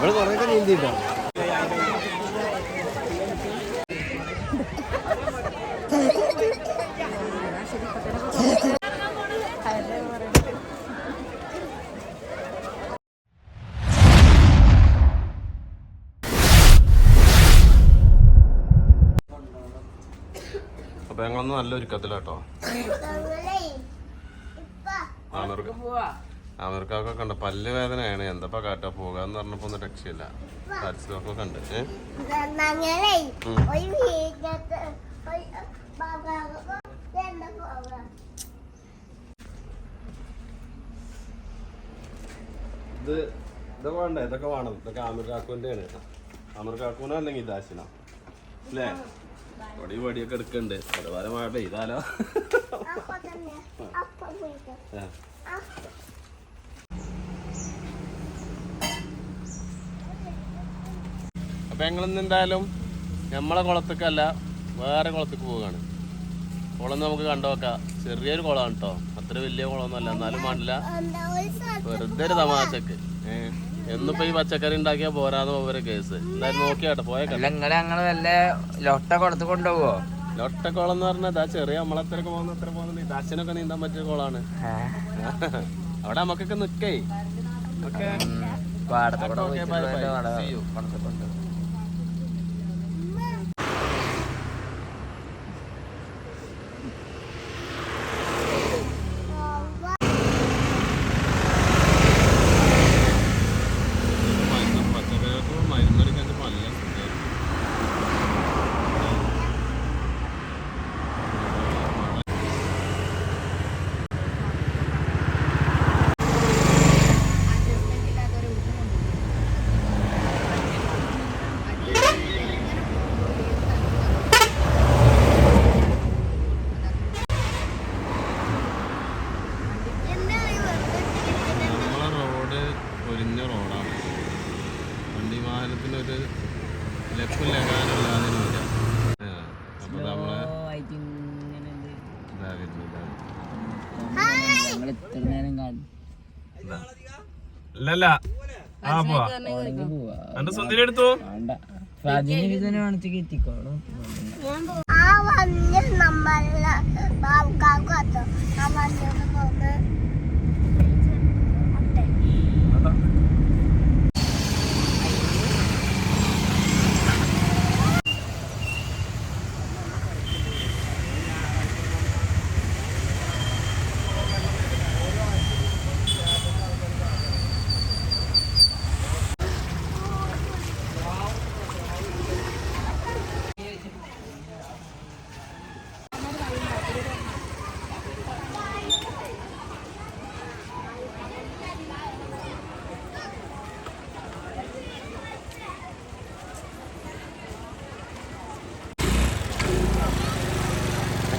ഇവിടെ കുറേയൊക്കെ നീന്തിട്ടോ. അപ്പൊ ഞങ്ങളൊന്നും നല്ല ഒരുക്കത്തിലാട്ടോ. അവർക്കൊക്കെ കണ്ട പല്ല് വേദനയാണ്. എന്താ കാട്ടാ പോകാന്ന് പറഞ്ഞപ്പോ ഒന്നും രക്ഷയില്ല. പരിസരമൊക്കെ ഉണ്ട്. ഇത് വേണ്ട, ഇതൊക്കെ വേണം. ഇതൊക്കെ ആമിർ കാക്കുവിന്റെ ആണ്. ആമിർ കാക്കൂനോ അല്ലെങ്കിൽ ഇതാശിനോ അല്ലേ? പൊടി പൊടിയൊക്കെ എടുക്കണ്ട്. അതുപോലെ മഴ പെയ്താലോ. അപ്പൊ ഞങ്ങളിന്ന് എന്തായാലും നമ്മളെ കുളത്തേക്കല്ല, വേറെ കുളത്തേക്ക് പോവുകയാണ്. കുളം നമുക്ക് കണ്ടുനോക്കാം. ചെറിയൊരു കുളമാണ് കേട്ടോ, അത്ര വലിയ കുളമൊന്നുമല്ല. എന്നാലും വേണ്ടില്ല, വെറുതെ ഒരു തമാശക്ക്. എന്നിപ്പോ ഈ പച്ചക്കറി ഉണ്ടാക്കിയാ പോരാന്ന് പോവരെ കേസ്. എന്തായാലും നോക്കിയാട്ടെ പോയേക്കാം. ലൊട്ടക്കുളത്ത് കൊണ്ടുപോവോ? ലൊട്ടക്കുളം എന്ന് പറഞ്ഞാൽ ചെറിയ നമ്മളെത്രയൊക്കെ പോകുന്നത് ദാശനൊക്കെ നീന്താൻ പറ്റിയ കുളമാണ്. അവിടെ നമുക്കൊക്കെ നിക്കേ. ഓക്കെ, റോഡാണ്. വണ്ടി വാഹനത്തിനൊരു ലക്കും ലകാനുള്ളതിന് വരിക. അപ്പൊ നമ്മള് ഇല്ലല്ല പോവാ. എന്റെ സുന്ദരി എടുത്തു.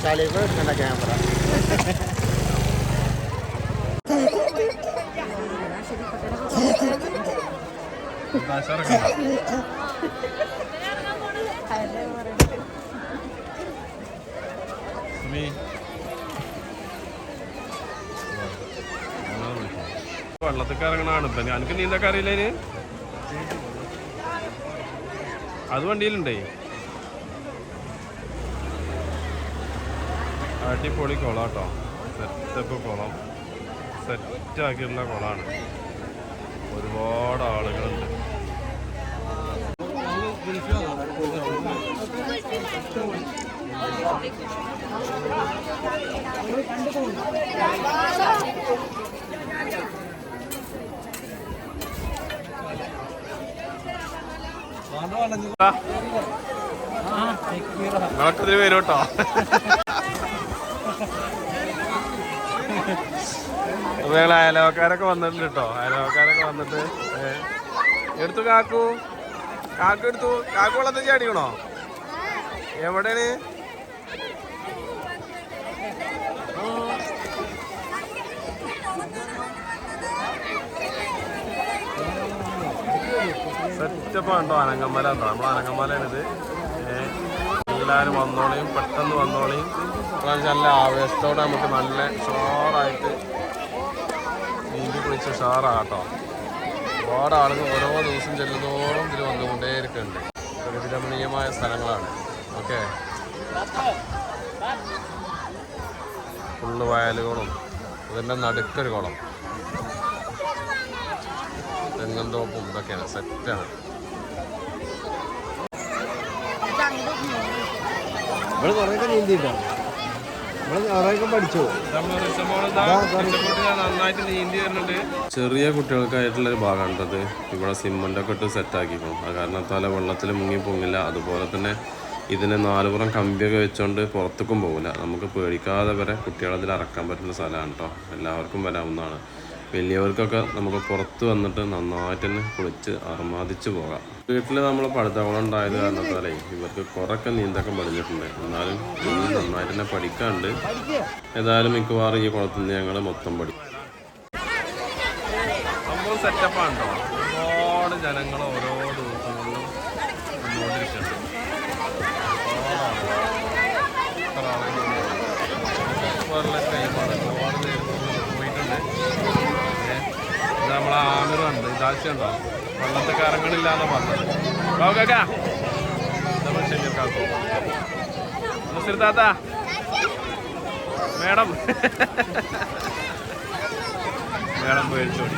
Kali gue kena kamera. വെള്ളത്തൊക്കെ ഇറങ്ങണാണ് ഇപ്പൊ. എനിക്ക് നീന്തൊക്കെ അറിയില്ലേ? അത് വണ്ടിയിലുണ്ടേ. അടിപൊളി കുളം കേട്ടോ, സെറ്റപ്പ് കുളം, സെറ്റാക്കിയിട്ടുള്ള കുളമാണ്. ഒരുപാട് ആളുകളുണ്ട്. നമുക്കിതിൽ വരും കേട്ടോ. അപ്പൊ ഞങ്ങൾ അയലവക്കാരൊക്കെ വന്നിട്ടുണ്ട് കേട്ടോ. അയലവക്കാരൊക്കെ വന്നിട്ട് എടുത്തു. കാക്കു എടുത്തു. കാക്കു വെള്ളത്തിൽ ചാടിക്കണോ? എവിടെയാണ്? സെറ്റപ്പാണ് കേട്ടോ. അനങ്ങമല ഉണ്ടോ? നമ്മൾ അനങ്ങമലയാണിത്. എല്ലാവരും വന്നോളിയും, പെട്ടെന്ന് വന്നോളിയും. നല്ല ആവേശത്തോടെ നമുക്ക് നല്ല ഷോറായിട്ട് നീന്തി കുളിച്ച് ഷോറാട്ടോ. ഒരുപാട് ആളുകൾ ഓരോ ദിവസം ചെല്ലുന്നതോറും ഇതിൽ വന്നുകൊണ്ടേയിരിക്കുന്നുണ്ട്. പ്രകൃതിരമണീയമായ സ്ഥലങ്ങളാണ്. ഓക്കെ, ഫുള്ള് വയലുകളും ഇതിൻ്റെ നടുക്കൊരു കുളം, തെങ്ങും തോപ്പും ഇതൊക്കെയാണ്. സെറ്റാണ്. നമ്മള് കുറേയൊക്കെ നീന്തിട്ടോ, നമ്മള് കുറേയൊക്കെ പഠിച്ചു. നന്നായിട്ട് നീന്തി വരുന്നുണ്ട്. ചെറിയ കുട്ടികൾക്കായിട്ടുള്ളൊരു ഭാഗമാണത്. ഇവിടെ സിമൻ്റൊക്കെ ഇട്ട് സെറ്റാക്കിക്കണം. അത് കാരണത്താൽ വെള്ളത്തിൽ മുങ്ങി പോകില്ല. അതുപോലെ തന്നെ ഇതിന് നാലുപുറം കമ്പിയൊക്കെ വെച്ചുകൊണ്ട് പുറത്തേക്കും പോകില്ല. നമുക്ക് പേടിക്കാതെ വരെ കുട്ടികളതിൽ ഇറക്കാൻ പറ്റുന്ന സ്ഥലമാണ് കേട്ടോ. എല്ലാവർക്കും വരാവുന്നതാണ്. വലിയവർക്കൊക്കെ നമുക്ക് പുറത്ത് വന്നിട്ട് നന്നായിട്ട് തന്നെ കുളിച്ച് അർമാദിച്ച് പോകാം. വീട്ടിൽ നമ്മൾ പടുത്തകുളം ഉണ്ടായത് കാരണത്താലേ ഇവർക്ക് കുറേയൊക്കെ നീന്തൊക്കെ പഠിച്ചിട്ടുണ്ട്. എന്നാലും ഇനി നന്നായിട്ട് തന്നെ പഠിക്കാണ്ട്. ഏതായാലും മിക്കവാറും ഈ കുളത്തിൽ നിന്ന് ഞങ്ങൾ മൊത്തം പഠിക്കും. സംഭവം സെറ്റപ്പാണ് കേട്ടോ. ഒരുപാട് ജനങ്ങൾ ഓരോ ദിവസങ്ങളിലും വന്നുകൊണ്ടിരിക്കുന്നുണ്ട്. ടൈമാണ്. ഒരുപാട് പേര് പോയിട്ടുണ്ട്. നമ്മളെ ആമിറുണ്ട്. ഇതാശയുണ്ടോ വെള്ളത്തൊക്കെ ഇറങ്ങണില്ല എന്നാ പറഞ്ഞത്. ബാബുക്കാ നമ്മൾ ശരിയാക്കാക്കും. താത്ത മേഡം മേഡം പേടിച്ചോടി.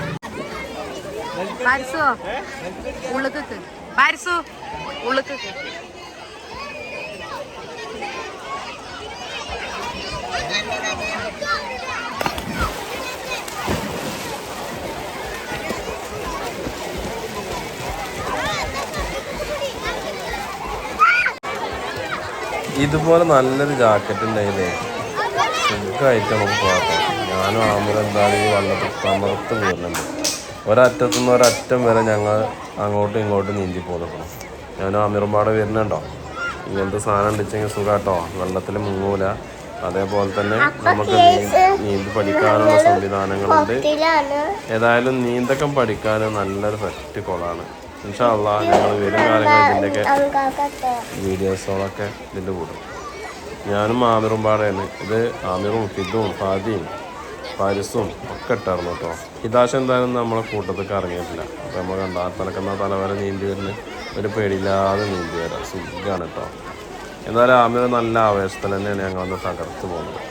ഇതുപോലെ നല്ലൊരു ജാക്കറ്റ് ഉണ്ടെങ്കിലേ സുഖമായിട്ട് നമുക്ക് പോകാം. ഞാനും ആമിറും എന്തായാലും ഈ വെള്ളത്തിൽ തമർത്ത് പോകുന്നുണ്ട്. ഒരറ്റത്തുനിന്ന് ഒരറ്റം വരെ ഞങ്ങൾ അങ്ങോട്ടും ഇങ്ങോട്ടും നീന്തി പോന്നിക്കണം. ഞാനും ആമിറും പാടെ വരുന്നുണ്ടോ. ഇങ്ങനത്തെ സാധനം ഉണ്ടിച്ചെങ്കിൽ സുഖമാട്ടോ. വെള്ളത്തിൽ മുങ്ങൂല. അതേപോലെ തന്നെ നമുക്ക് നീന്തി പഠിക്കാനുള്ള സംവിധാനങ്ങളുണ്ട്. ഏതായാലും നീന്തക്കം പഠിക്കാൻ നല്ലൊരു സെറ്റ് കുളമാണ്. ഇൻഷാ അല്ലാഹ് ഞങ്ങൾ വരും കാലങ്ങളിൽ ഇതിൻ്റെയൊക്കെ വീഡിയോസുകളൊക്കെ ഇതിൻ്റെ കൂടും. ഞാനും ആമിറും പാടെയാണ്. ഇത് ആമിറും ഫിദും ഫാദിയും പാരിസും ഒക്കെ ഇട്ടായിരുന്നു കേട്ടോ. ഹിദാശ എന്തായാലും നമ്മളെ കൂട്ടത്തേക്ക് ഇറങ്ങിയിട്ടില്ല. അപ്പോൾ നമ്മൾ കണ്ട തലക്കുന്ന തലവരെ നീന്തി വരുന്ന ഒരു പേടിയില്ലാതെ നീന്തി വരാം. സുഖമാണ് കേട്ടോ. എന്തായാലും ആമിർ നല്ല ആവേശത്തിൽ തന്നെയാണ് ഞങ്ങളൊന്ന് തകർത്ത് പോകുന്നത്.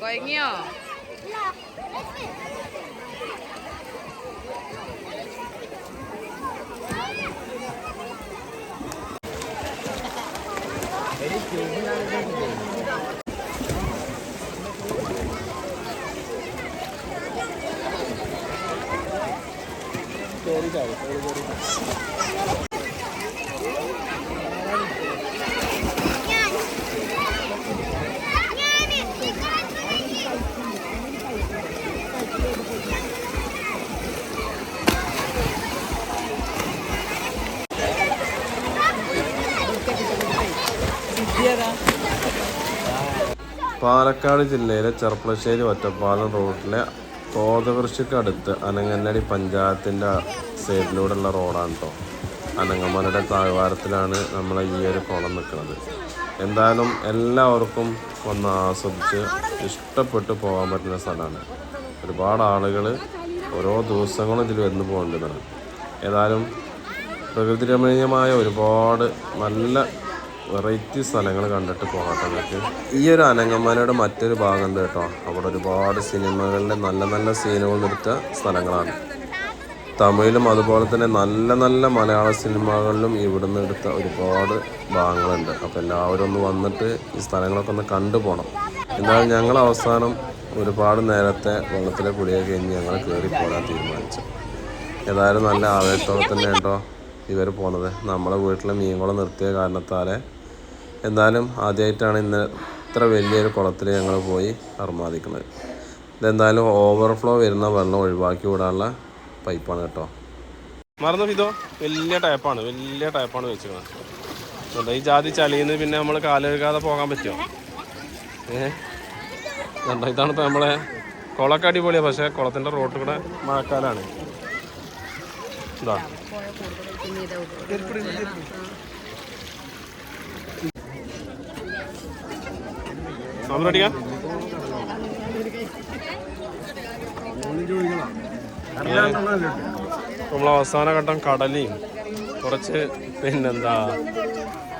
കൊയങ്ങിയോ? പാലക്കാട് ജില്ലയിലെ ചെർപ്പളശ്ശേരി ഒറ്റപ്പാലം റോഡിലെ തോതകൃഷിക്കടുത്ത് അനങ്ങല്ലടി പഞ്ചായത്തിൻ്റെ സൈഡിലൂടെയുള്ള റോഡാണ് കേട്ടോ. അനങ്ങമലയുടെ താഴ്വാരത്തിലാണ് നമ്മളെ ഈ ഒരു കുളം നിൽക്കുന്നത്. എന്തായാലും എല്ലാവർക്കും വന്ന് ആസ്വദിച്ച് ഇഷ്ടപ്പെട്ട് പോകാൻ പറ്റുന്ന സ്ഥലമാണ്. ഒരുപാട് ആളുകൾ ഓരോ ദിവസങ്ങളും ഇതിൽ വന്ന് പോകേണ്ടതാണ്. ഏതായാലും പ്രകൃതിരമണീയമായ ഒരുപാട് നല്ല വെറൈറ്റി സ്ഥലങ്ങൾ കണ്ടിട്ട് പോകട്ടെ. നിങ്ങൾക്ക് ഈ ഒരു അനങ്ങമലയുടെ മറ്റൊരു ഭാഗമുണ്ട് കേട്ടോ. അവിടെ ഒരുപാട് സിനിമകളിലെ നല്ല നല്ല സീനുകൾ എടുത്ത സ്ഥലങ്ങളാണ്. തമിഴിലും അതുപോലെ തന്നെ നല്ല നല്ല മലയാള സിനിമകളിലും ഇവിടുന്ന് എടുത്ത ഒരുപാട് ഭാഗങ്ങളുണ്ട്. അപ്പോൾ എല്ലാവരും ഒന്ന് വന്നിട്ട് ഈ സ്ഥലങ്ങളൊക്കെ ഒന്ന് കണ്ടു പോകണം. എന്നാലും ഞങ്ങൾ അവസാനം ഒരുപാട് നേരത്തെ വെള്ളത്തിലെ കുടിയൊക്കെ കഴിഞ്ഞ് ഞങ്ങൾ കയറി പോകാൻ തീരുമാനിച്ചു. ഏതായാലും നല്ല ആവേശത്തോടെ തന്നെ കേട്ടോ ഇവർ പോകുന്നത്. നമ്മളെ വീട്ടിലെ മീൻകുളം നിർത്തിയ കാരണത്താൽ എന്തായാലും ആദ്യമായിട്ടാണ് ഇന്ന് ഇത്ര വലിയൊരു കുളത്തിൽ ഞങ്ങൾ പോയി അർമാദിക്കുന്നത്. ഇതെന്തായാലും ഓവർഫ്ലോ വരുന്ന വെള്ളം ഒഴിവാക്കി വിടാനുള്ള പൈപ്പാണ് കേട്ടോ. മറന്നു ഇതോ വലിയ ടൈപ്പാണ് വെച്ചിരിക്കുന്നത്. ഈ ജാതി ചളിയിൽ നിന്ന് പിന്നെ നമ്മൾ കാല് കഴുകാതെ പോകാൻ പറ്റുമോ? ഇതാണ് ഇപ്പം നമ്മളെ കുളമൊക്കെ അടിപൊളിയാണ്. പക്ഷേ കുളത്തിൻ്റെ റോട്ടിൽ കൂടെ മഴക്കാലാണ്. ഇതാ നമ്മളടിക്കാം. നമ്മൾ അവസാന ഘട്ടം കടലയും കുറച്ച് പിന്നെന്താ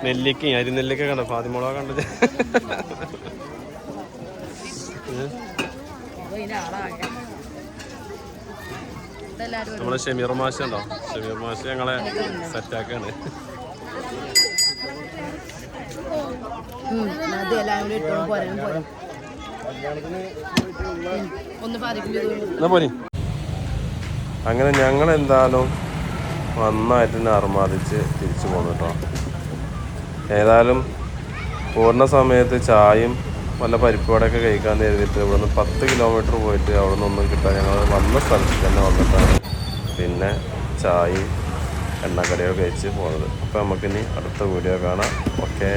നെല്ലിക്കയും അരിനെല്ലിക്ക കണ്ട ഫാത്തിമുള കണ്ടത്. നമ്മളെ ഷമീർ മാഷ ഉണ്ടോ? ഷമീർ മാഷ ഞങ്ങളെ സെറ്റാക്കാണ്. അങ്ങനെ ഞങ്ങൾ എന്തായാലും നന്നായിട്ട് തന്നെ അർമാദിച്ച് തിരിച്ചു പോന്നു കേട്ടോ. ഏതായാലും പൂർണ്ണ സമയത്ത് ചായയും വല്ല പരിപ്പുവടയൊക്കെ കഴിക്കാൻ എഴുതിയിട്ട് ഇവിടുന്ന് 10 കിലോമീറ്റർ പോയിട്ട് അവിടെ നിന്നൊന്നും കിട്ടാൻ ഞങ്ങൾ വന്ന സ്ഥലത്ത് തന്നെ വന്നിട്ടാണ് പിന്നെ ചായയും എണ്ണക്കടിയൊക്കെ കഴിച്ച് പോകുന്നത്. അപ്പോൾ നമുക്കിനി അടുത്ത വീഡിയോ കാണാം. ഓക്കേ.